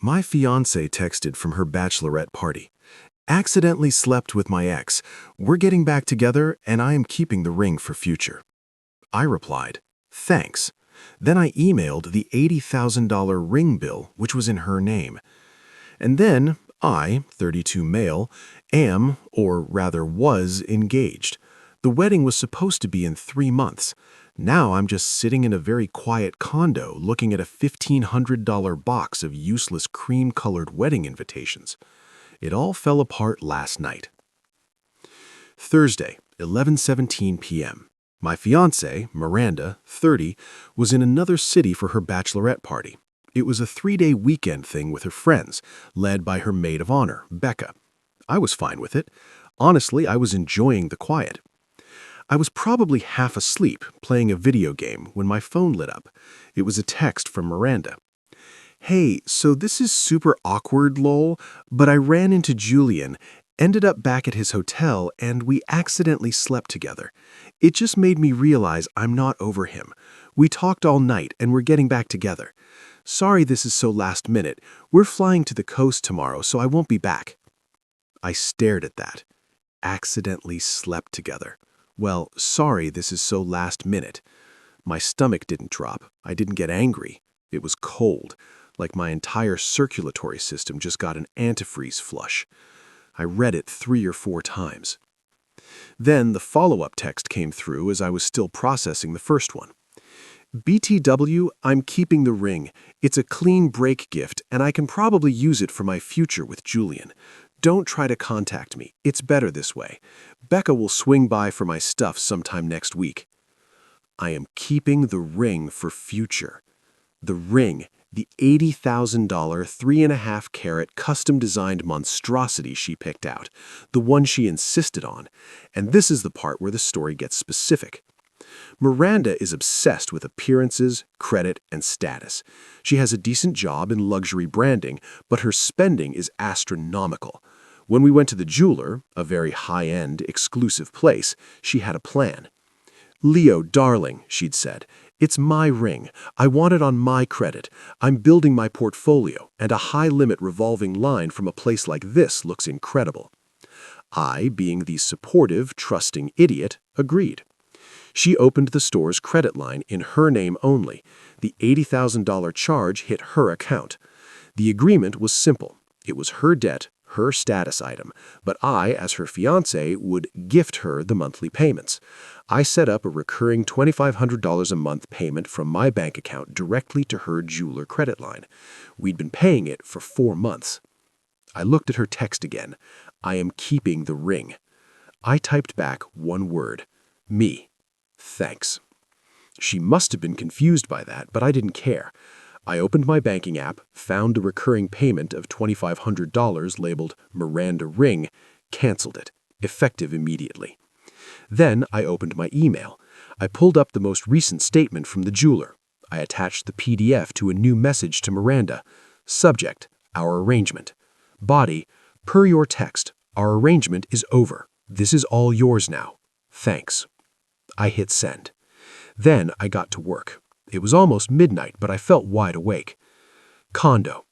My fiancée texted from her bachelorette party. Accidentally slept with my ex. We're getting back together and I am keeping the ring for future. I replied, thanks. Then I emailed the $80,000 ring bill, which was in her name. And then I, 32 male, am, or rather was, engaged. The wedding was supposed to be in 3 months. Now I'm just sitting in a very quiet condo looking at a $1,500 box of useless cream-colored wedding invitations. It all fell apart last night. Thursday, 11:17 p.m. My fiancée, Miranda, 30, was in another city for her bachelorette party. It was a 3-day weekend thing with her friends, led by her maid of honor, Becca. I was fine with it. Honestly, I was enjoying the quiet. I was probably half asleep, playing a video game, when my phone lit up. It was a text from Miranda. Hey, so this is super awkward, lol, but I ran into Julian, ended up back at his hotel, and we accidentally slept together. It just made me realize I'm not over him. We talked all night, and we're getting back together. Sorry this is so last minute. We're flying to the coast tomorrow, so I won't be back. I stared at that. Accidentally slept together. Well, sorry this is so last minute. My stomach didn't drop. I didn't get angry. It was cold, like my entire circulatory system just got an antifreeze flush. I read it 3 or 4 times. Then the follow-up text came through as I was still processing the first one. BTW, I'm keeping the ring. It's a clean break gift, and I can probably use it for my future with Julian. Don't try to contact me. It's better this way. Becca will swing by for my stuff sometime next week. I am keeping the ring for future. The ring, the $80,000 3.5-carat custom-designed monstrosity she picked out, the one she insisted on. And this is the part where the story gets specific. Miranda is obsessed with appearances, credit, and status. She has a decent job in luxury branding, but her spending is astronomical. When we went to the jeweler, a very high-end, exclusive place, she had a plan. Leo, darling, she'd said, it's my ring. I want it on my credit. I'm building my portfolio, and a high-limit revolving line from a place like this looks incredible. I, being the supportive, trusting idiot, agreed. She opened the store's credit line in her name only. The $80,000 charge hit her account. The agreement was simple. It was her debt, her status item, but I, as her fiancé, would gift her the monthly payments. I set up a recurring $2,500 a month payment from my bank account directly to her jeweler credit line. We'd been paying it for 4 months. I looked at her text again. I am keeping the ring. I typed back one word. Me. Thanks. She must have been confused by that, but I didn't care. I opened my banking app, found the recurring payment of $2,500 labeled Miranda Ring, canceled it, effective immediately. Then I opened my email. I pulled up the most recent statement from the jeweler. I attached the PDF to a new message to Miranda. Subject, our arrangement. Body, per your text, our arrangement is over. This is all yours now. Thanks. I hit send. Then I got to work. It was almost midnight, but I felt wide awake. Condo.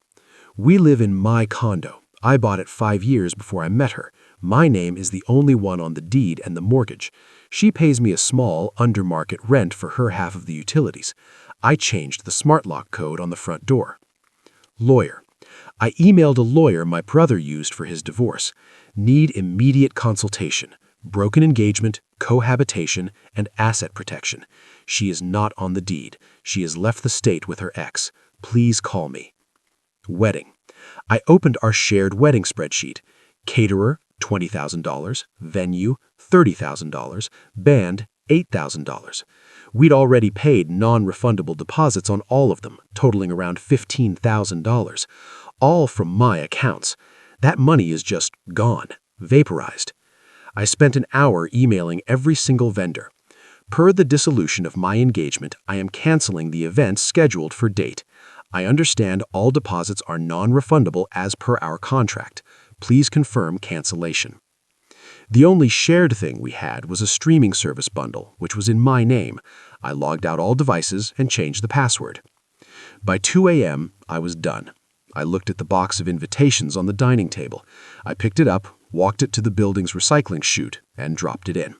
We live in my condo. I bought it 5 years before I met her. My name is the only one on the deed and the mortgage. She pays me a small, under-market rent for her half of the utilities. I changed the smart lock code on the front door. Lawyer. I emailed a lawyer my brother used for his divorce. Need immediate consultation. Broken engagement, cohabitation, and asset protection. She is not on the deed. She has left the state with her ex. Please call me. Wedding. I opened our shared wedding spreadsheet. Caterer, $20,000. Venue, $30,000. Band, $8,000. We'd already paid non-refundable deposits on all of them, totaling around $15,000. All from my accounts. That money is just gone, vaporized. I spent an hour emailing every single vendor. Per the dissolution of my engagement, I am canceling the event scheduled for date. I understand all deposits are non-refundable as per our contract. Please confirm cancellation. The only shared thing we had was a streaming service bundle, which was in my name. I logged out all devices and changed the password. By 2 a.m., I was done. I looked at the box of invitations on the dining table. I picked it up, walked it to the building's recycling chute, and dropped it in.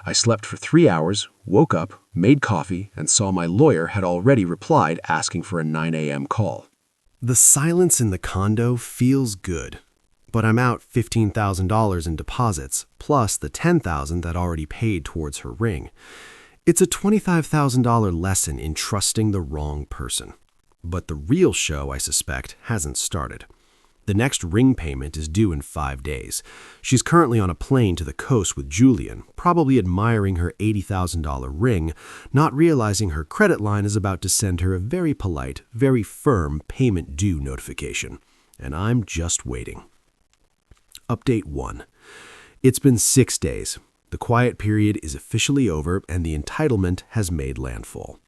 I slept for 3 hours, woke up, made coffee, and saw my lawyer had already replied asking for a 9 a.m. call. The silence in the condo feels good, but I'm out $15,000 in deposits, plus the $10,000 that already paid towards her ring. It's a $25,000 lesson in trusting the wrong person. But the real show, I suspect, hasn't started. The next ring payment is due in 5 days. She's currently on a plane to the coast with Julian, probably admiring her $80,000 ring, not realizing her credit line is about to send her a very polite, very firm payment due notification. And I'm just waiting. Update 1. It's been 6 days. The quiet period is officially over and the entitlement has made landfall.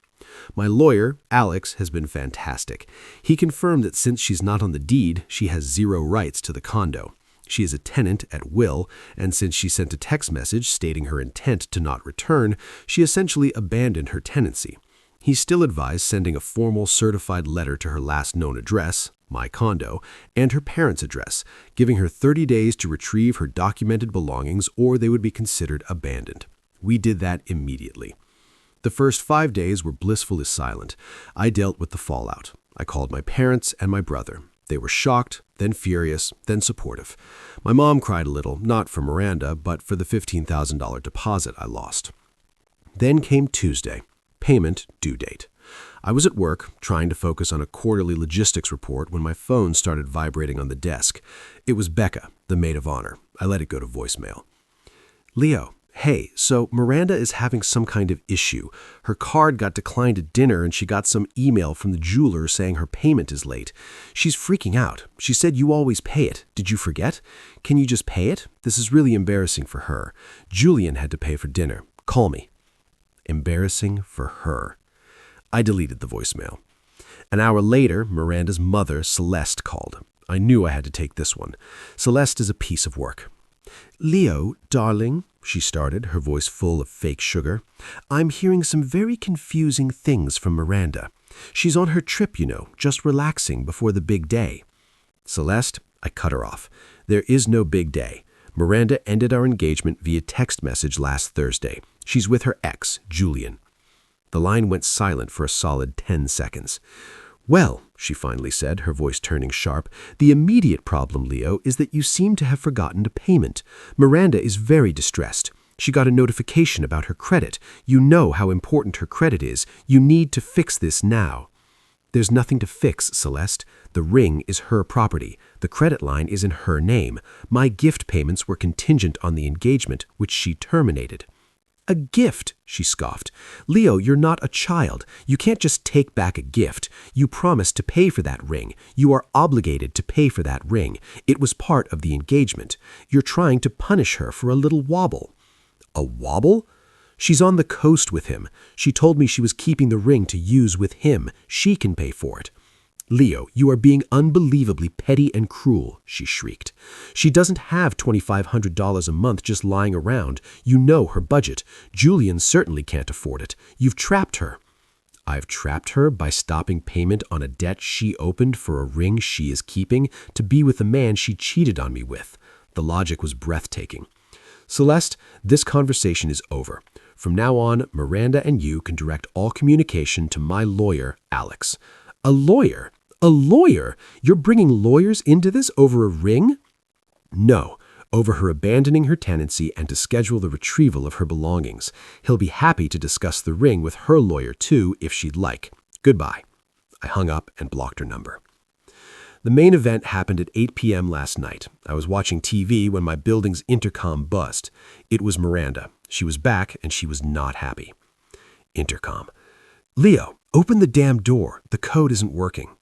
My lawyer, Alex, has been fantastic. He confirmed that since she's not on the deed, she has 0 rights to the condo. She is a tenant at will, and since she sent a text message stating her intent to not return, she essentially abandoned her tenancy. He still advised sending a formal certified letter to her last known address, my condo, and her parents' address, giving her 30 days to retrieve her documented belongings or they would be considered abandoned. We did that immediately. The first 5 days were blissfully silent. I dealt with the fallout. I called my parents and my brother. They were shocked, then furious, then supportive. My mom cried a little, not for Miranda, but for the $15,000 deposit I lost. Then came Tuesday, payment due date. I was at work, trying to focus on a quarterly logistics report when my phone started vibrating on the desk. It was Becca, the maid of honor. I let it go to voicemail. Leo. Hey, so Miranda is having some kind of issue. Her card got declined at dinner and she got some email from the jeweler saying her payment is late. She's freaking out. She said you always pay it. Did you forget? Can you just pay it? This is really embarrassing for her. Julian had to pay for dinner. Call me. Embarrassing for her. I deleted the voicemail. An hour later, Miranda's mother, Celeste, called. I knew I had to take this one. Celeste is a piece of work. Leo, darling, she started, her voice full of fake sugar. I'm hearing some very confusing things from Miranda. She's on her trip, just relaxing before the big day. Celeste, I cut her off. There is no big day. Miranda ended our engagement via text message last Thursday. She's with her ex, Julian. The line went silent for a solid 10 seconds. Well, she finally said, her voice turning sharp, the immediate problem, Leo, is that you seem to have forgotten a payment. Miranda is very distressed. She got a notification about her credit. You know how important her credit is. You need to fix this now. There's nothing to fix, Celeste. The ring is her property. The credit line is in her name. My gift payments were contingent on the engagement, which she terminated. A gift, she scoffed. Leo, you're not a child. You can't just take back a gift. You promised to pay for that ring. You are obligated to pay for that ring. It was part of the engagement. You're trying to punish her for a little wobble. A wobble? She's on the coast with him. She told me she was keeping the ring to use with him. She can pay for it. Leo, you are being unbelievably petty and cruel, she shrieked. She doesn't have $2,500 a month just lying around. You know her budget. Julian certainly can't afford it. You've trapped her. I've trapped her by stopping payment on a debt she opened for a ring she is keeping to be with the man she cheated on me with. The logic was breathtaking. Celeste, this conversation is over. From now on, Miranda and you can direct all communication to my lawyer, Alex. A lawyer? A lawyer? You're bringing lawyers into this over a ring? No, over her abandoning her tenancy and to schedule the retrieval of her belongings. He'll be happy to discuss the ring with her lawyer too, if she'd like. Goodbye. I hung up and blocked her number. The main event happened at 8 p.m. last night. I was watching TV when my building's intercom buzzed. It was Miranda. She was back and she was not happy. Intercom. Leo, open the damn door. The code isn't working.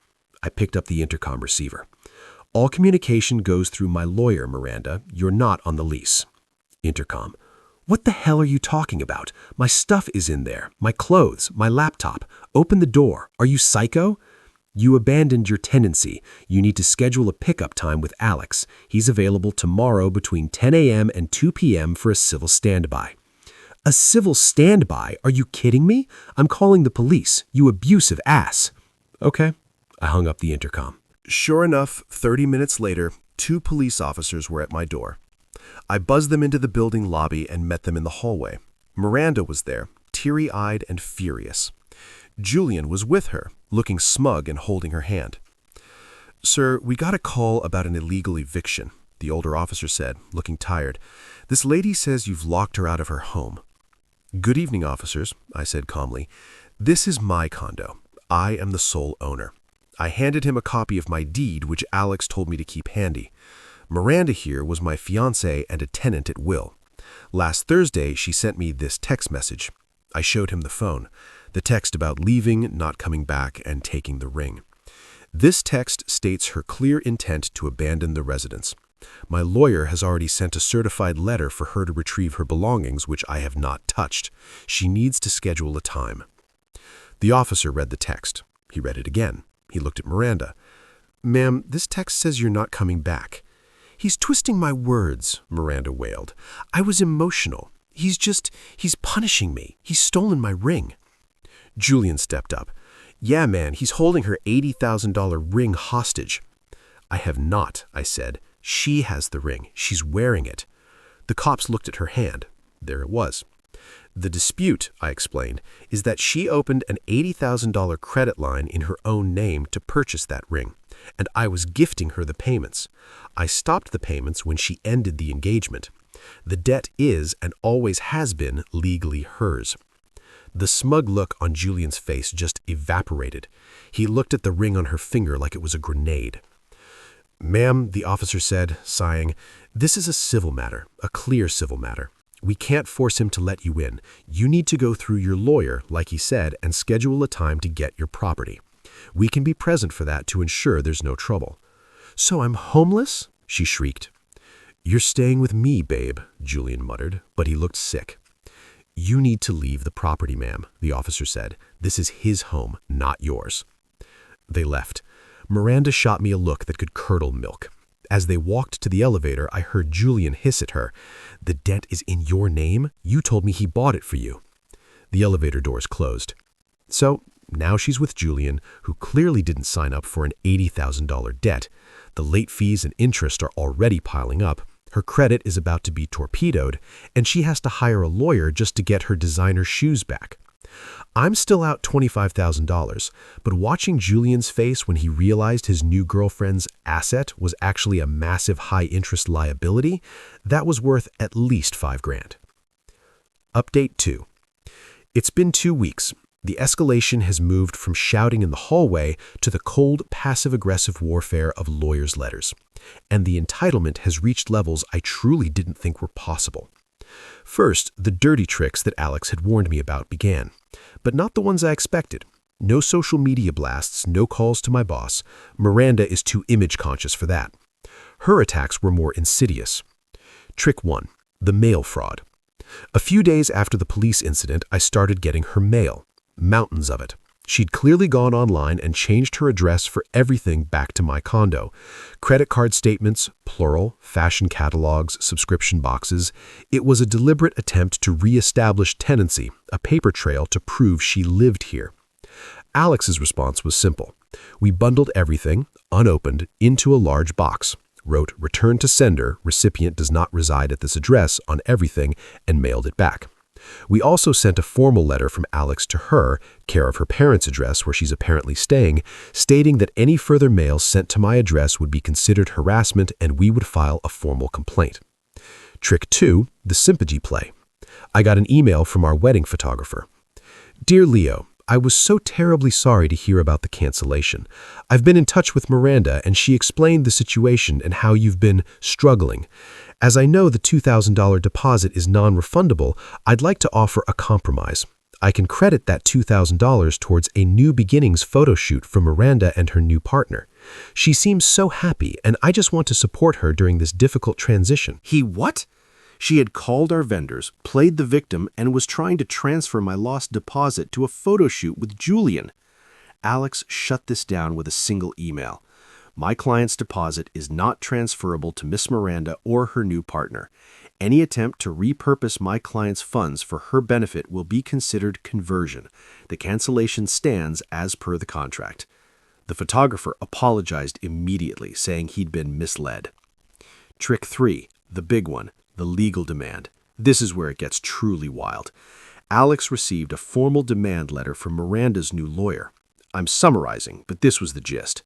I picked up the intercom receiver. All communication goes through my lawyer, Miranda. You're not on the lease. Intercom. What the hell are you talking about? My stuff is in there. My clothes, my laptop. Open the door. Are you psycho? You abandoned your tenancy. You need to schedule a pickup time with Alex. He's available tomorrow between 10 a.m. and 2 p.m. for a civil standby. A civil standby? Are you kidding me? I'm calling the police. You abusive ass. Okay. I hung up the intercom. Sure enough, 30 minutes later, 2 police officers were at my door. I buzzed them into the building lobby and met them in the hallway. Miranda was there, teary-eyed and furious. Julian was with her, looking smug and holding her hand. "Sir, we got a call about an illegal eviction," the older officer said, looking tired. "This lady says you've locked her out of her home." "Good evening, officers," I said calmly. "This is my condo. I am the sole owner." I handed him a copy of my deed, which Alex told me to keep handy. Miranda here was my fiancée and a tenant at will. Last Thursday, she sent me this text message. I showed him the phone. The text about leaving, not coming back, and taking the ring. This text states her clear intent to abandon the residence. My lawyer has already sent a certified letter for her to retrieve her belongings, which I have not touched. She needs to schedule a time. The officer read the text. He read it again. He looked at Miranda. "Ma'am, this text says you're not coming back." "He's twisting my words," Miranda wailed. "I was emotional. He's punishing me. He's stolen my ring." Julian stepped up. "Yeah, man, he's holding her $80,000 ring hostage." "I have not," I said. "She has the ring. She's wearing it." The cops looked at her hand. There it was. "The dispute," I explained, "is that she opened an $80,000 credit line in her own name to purchase that ring, and I was gifting her the payments. I stopped the payments when she ended the engagement. The debt is, and always has been, legally hers." The smug look on Julian's face just evaporated. He looked at the ring on her finger like it was a grenade. "Ma'am," the officer said, sighing, "this is a civil matter, a clear civil matter. We can't force him to let you in. You need to go through your lawyer, like he said, and schedule a time to get your property. We can be present for that to ensure there's no trouble." "So I'm homeless?" she shrieked. "You're staying with me, babe," Julian muttered, but he looked sick. "You need to leave the property, ma'am," the officer said. "This is his home, not yours." They left. Miranda shot me a look that could curdle milk. As they walked to the elevator, I heard Julian hiss at her. "The debt is in your name? You told me he bought it for you." The elevator doors closed. So now she's with Julian, who clearly didn't sign up for an $80,000 debt. The late fees and interest are already piling up. Her credit is about to be torpedoed, and she has to hire a lawyer just to get her designer shoes back. I'm still out $25,000, but watching Julian's face when he realized his new girlfriend's asset was actually a massive high-interest liability, that was worth at least $5,000. Update 2. It's been 2 weeks. The escalation has moved from shouting in the hallway to the cold, passive-aggressive warfare of lawyers' letters. And the entitlement has reached levels I truly didn't think were possible. First, the dirty tricks that Alex had warned me about began, but not the ones I expected. No social media blasts, no calls to my boss. Miranda is too image-conscious for that. Her attacks were more insidious. Trick 1. The mail fraud. A few days after the police incident, I started getting her mail. Mountains of it. She'd clearly gone online and changed her address for everything back to my condo. Credit card statements, plural, fashion catalogs, subscription boxes. It was a deliberate attempt to re-establish tenancy, a paper trail to prove she lived here. Alex's response was simple. We bundled everything, unopened, into a large box, wrote "Return to sender, recipient does not reside at this address" on everything, and mailed it back. We also sent a formal letter from Alex to her, care of her parents' address where she's apparently staying, stating that any further mail sent to my address would be considered harassment and we would file a formal complaint. Trick 2, the sympathy play. I got an email from our wedding photographer. "Dear Leo, I was so terribly sorry to hear about the cancellation. I've been in touch with Miranda and she explained the situation and how you've been struggling. As I know the $2,000 deposit is non-refundable, I'd like to offer a compromise. I can credit that $2,000 towards a New Beginnings photo shoot for Miranda and her new partner. She seems so happy, and I just want to support her during this difficult transition." He what? She had called our vendors, played the victim, and was trying to transfer my lost deposit to a photo shoot with Julian. Alex shut this down with a single email. "My client's deposit is not transferable to Miss Miranda or her new partner. Any attempt to repurpose my client's funds for her benefit will be considered conversion. The cancellation stands as per the contract." The photographer apologized immediately, saying he'd been misled. Trick 3, the big one, the legal demand. This is where it gets truly wild. Alex received a formal demand letter from Miranda's new lawyer. I'm summarizing, but this was the gist.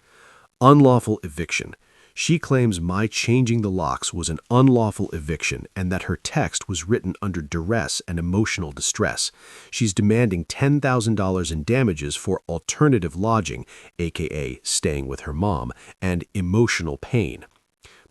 Unlawful eviction. She claims my changing the locks was an unlawful eviction and that her text was written under duress and emotional distress. She's demanding $10,000 in damages for alternative lodging, aka staying with her mom, and emotional pain.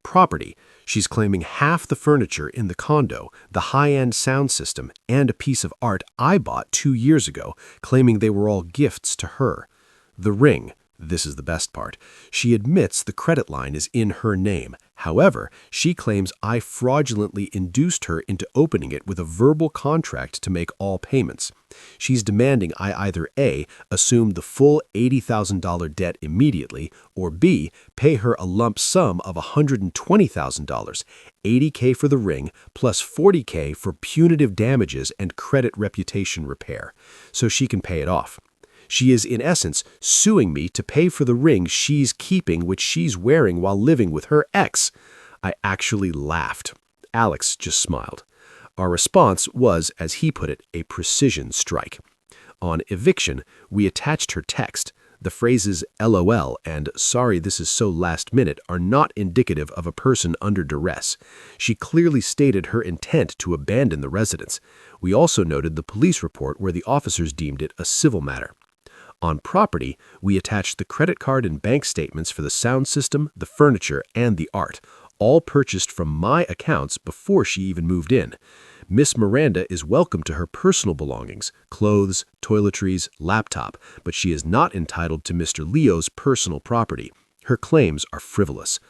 Property. She's claiming half the furniture in the condo, the high-end sound system, and a piece of art I bought 2 years ago, claiming they were all gifts to her. The ring. This is the best part. She admits the credit line is in her name. However, she claims I fraudulently induced her into opening it with a verbal contract to make all payments. She's demanding I either A, assume the full $80,000 debt immediately, or B, pay her a lump sum of $120,000, $80K for the ring, plus $40K for punitive damages and credit reputation repair, so she can pay it off. She is, in essence, suing me to pay for the ring she's keeping, which she's wearing while living with her ex. I actually laughed. Alex just smiled. Our response was, as he put it, a precision strike. On eviction, we attached her text. The phrases LOL and sorry this is so last minute are not indicative of a person under duress. She clearly stated her intent to abandon the residence. We also noted the police report where the officers deemed it a civil matter. On property, we attached the credit card and bank statements for the sound system, the furniture, and the art, all purchased from my accounts before she even moved in. Miss Miranda is welcome to her personal belongings, clothes, toiletries, laptop, but she is not entitled to Mr. Leo's personal property. Her claims are frivolous.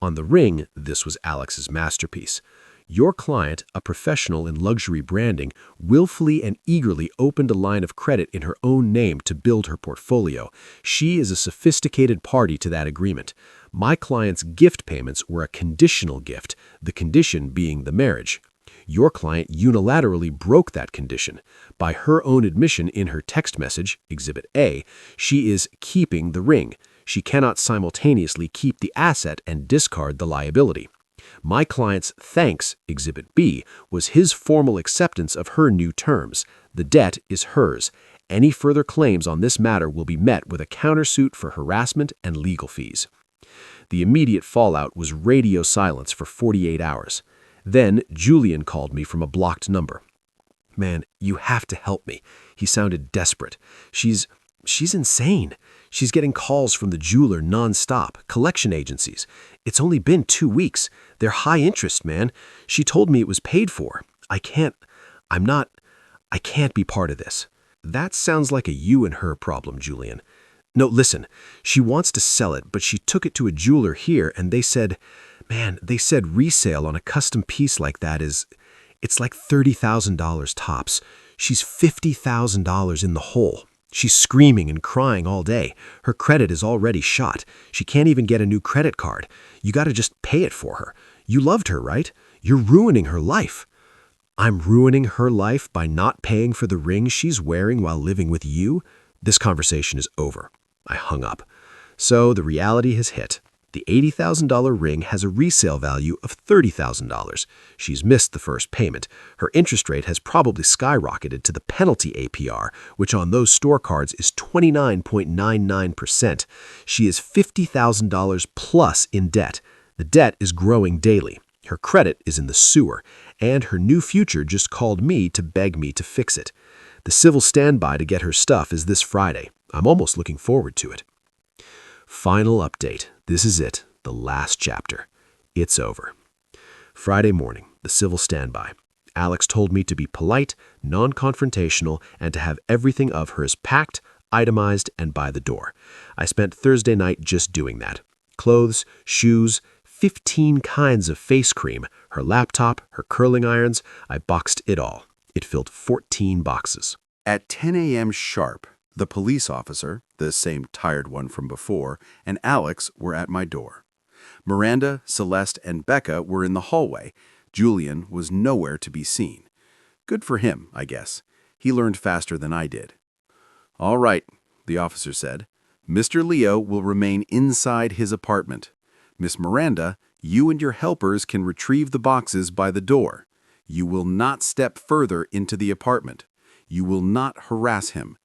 On the ring, this was Alex's masterpiece. Your client, a professional in luxury branding, willfully and eagerly opened a line of credit in her own name to build her portfolio. She is a sophisticated party to that agreement. My client's gift payments were a conditional gift, the condition being the marriage. Your client unilaterally broke that condition. By her own admission in her text message, Exhibit A, she is keeping the ring. She cannot simultaneously keep the asset and discard the liability. My client's thanks, Exhibit B, was his formal acceptance of her new terms. The debt is hers. Any further claims on this matter will be met with a countersuit for harassment and legal fees. The immediate fallout was radio silence for 48 hours. Then Julian called me from a blocked number. Man, you have to help me. He sounded desperate. She's insane. She's getting calls from the jeweler nonstop, collection agencies. It's only been 2 weeks. They're high interest, man. She told me it was paid for. I can't be part of this. That sounds like a you and her problem, Julian. No, listen, she wants to sell it, but she took it to a jeweler here and they said resale on a custom piece like that it's like $30,000 tops. She's $50,000 in the hole. She's screaming and crying all day. Her credit is already shot. She can't even get a new credit card. You got to just pay it for her. You loved her, right? You're ruining her life. I'm ruining her life by not paying for the ring she's wearing while living with you? This conversation is over. I hung up. So the reality has hit. The $80,000 ring has a resale value of $30,000. She's missed the first payment. Her interest rate has probably skyrocketed to the penalty APR, which on those store cards is 29.99%. She is $50,000 plus in debt. The debt is growing daily. Her credit is in the sewer, and her new future just called me to beg me to fix it. The civil standby to get her stuff is this Friday. I'm almost looking forward to it. Final update. This is it, the last chapter. It's over. Friday morning, the civil standby. Alex told me to be polite, non-confrontational, and to have everything of hers packed, itemized, and by the door. I spent Thursday night just doing that. Clothes, shoes, 15 kinds of face cream, her laptop, her curling irons. I boxed it all. It filled 14 boxes. At 10 a.m. sharp, the police officer, the same tired one from before, and Alex were at my door. Miranda, Celeste, and Becca were in the hallway. Julian was nowhere to be seen. Good for him, I guess. He learned faster than I did. "All right," the officer said. Mr. Leo will remain inside his apartment. Miss Miranda, you and your helpers can retrieve the boxes by the door. You will not step further into the apartment. You will not harass him.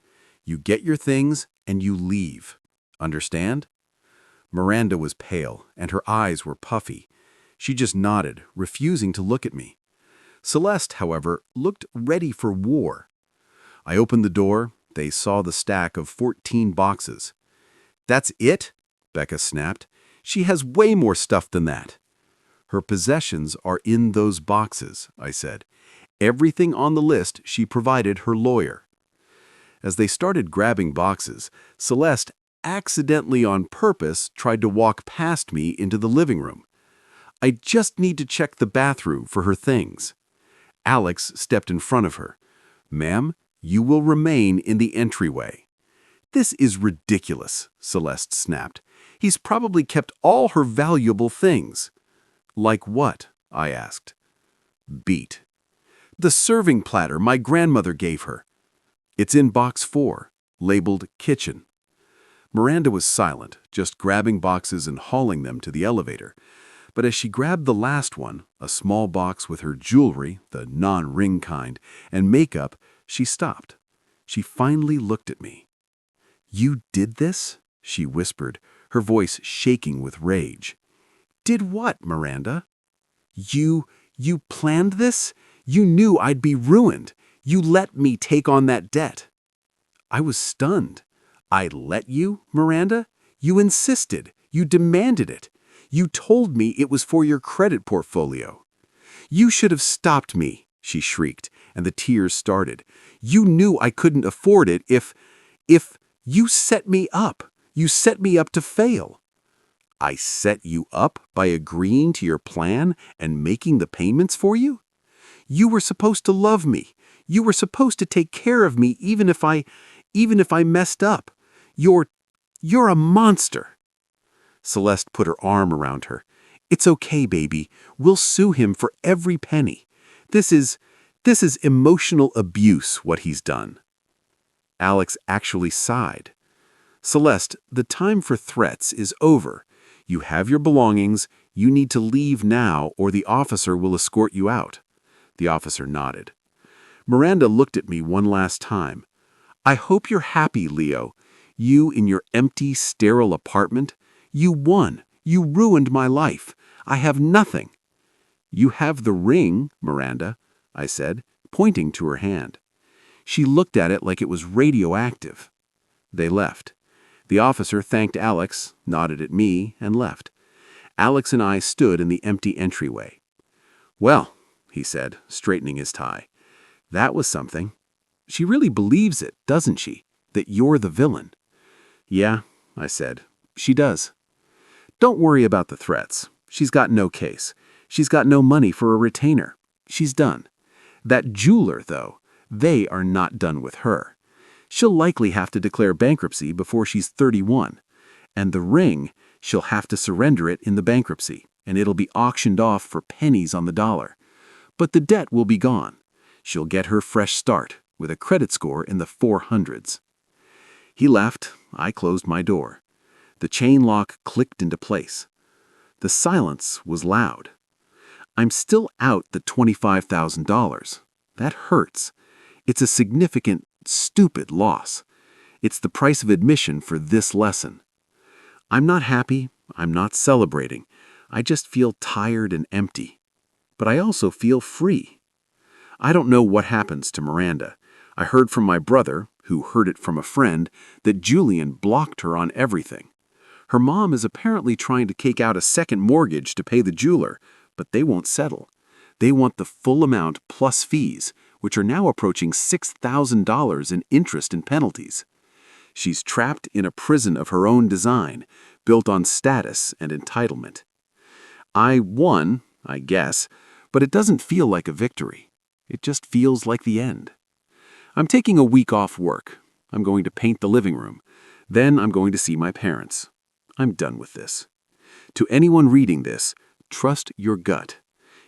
You get your things and you leave. Understand? Miranda was pale, and her eyes were puffy. She just nodded, refusing to look at me. Celeste, however, looked ready for war. I opened the door. They saw the stack of 14 boxes. "That's it?" Becca snapped. "She has way more stuff than that." "Her possessions are in those boxes," I said. "Everything on the list she provided her lawyer." As they started grabbing boxes, Celeste, accidentally on purpose, tried to walk past me into the living room. "I just need to check the bathroom for her things." Alex stepped in front of her. "Ma'am, you will remain in the entryway." "This is ridiculous," Celeste snapped. "He's probably kept all her valuable things." "Like what?" I asked. "Beat. The serving platter my grandmother gave her. It's in box 4, labeled kitchen." Miranda was silent, just grabbing boxes and hauling them to the elevator. But as she grabbed the last one, a small box with her jewelry, the non-ring kind, and makeup, she stopped. She finally looked at me. "You did this?" she whispered, her voice shaking with rage. "Did what, Miranda?" You planned this? You knew I'd be ruined. You let me take on that debt." I was stunned. "I let you, Miranda? You insisted. You demanded it. You told me it was for your credit portfolio." "You should have stopped me," she shrieked, and the tears started. "You knew I couldn't afford it if you set me up. You set me up to fail." "I set you up by agreeing to your plan and making the payments for you? You were supposed to love me. You were supposed to take care of me even if I messed up. You're a monster." Celeste put her arm around her. "It's okay, baby. We'll sue him for every penny. This is emotional abuse, what he's done." Alex actually sighed. "Celeste, the time for threats is over. You have your belongings. You need to leave now or the officer will escort you out." The officer nodded. Miranda looked at me one last time. "I hope you're happy, Leo. You in your empty, sterile apartment. You won. You ruined my life. I have nothing." "You have the ring, Miranda," I said, pointing to her hand. She looked at it like it was radioactive. They left. The officer thanked Alex, nodded at me, and left. Alex and I stood in the empty entryway. "Well," he said, straightening his tie, "that was something. She really believes it, doesn't she, that you're the villain?" "Yeah," I said, "she does." "Don't worry about the threats. She's got no case. She's got no money for a retainer. She's done. That jeweler, though, they are not done with her. She'll likely have to declare bankruptcy before she's 31. And the ring, she'll have to surrender it in the bankruptcy, and it'll be auctioned off for pennies on the dollar. But the debt will be gone. She'll get her fresh start, with a credit score in the 400s. He left. I closed my door. The chain lock clicked into place. The silence was loud. I'm still out the $25,000. That hurts. It's a significant, stupid loss. It's the price of admission for this lesson. I'm not happy. I'm not celebrating. I just feel tired and empty. But I also feel free. I don't know what happens to Miranda. I heard from my brother, who heard it from a friend, that Julian blocked her on everything. Her mom is apparently trying to take out a second mortgage to pay the jeweler, but they won't settle. They want the full amount plus fees, which are now approaching $6,000 in interest and penalties. She's trapped in a prison of her own design, built on status and entitlement. I won, I guess, but it doesn't feel like a victory. It just feels like the end. I'm taking a week off work. I'm going to paint the living room. Then I'm going to see my parents. I'm done with this. To anyone reading this, trust your gut.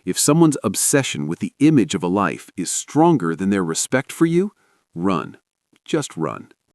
If someone's obsession with the image of a life is stronger than their respect for you, run. Just run.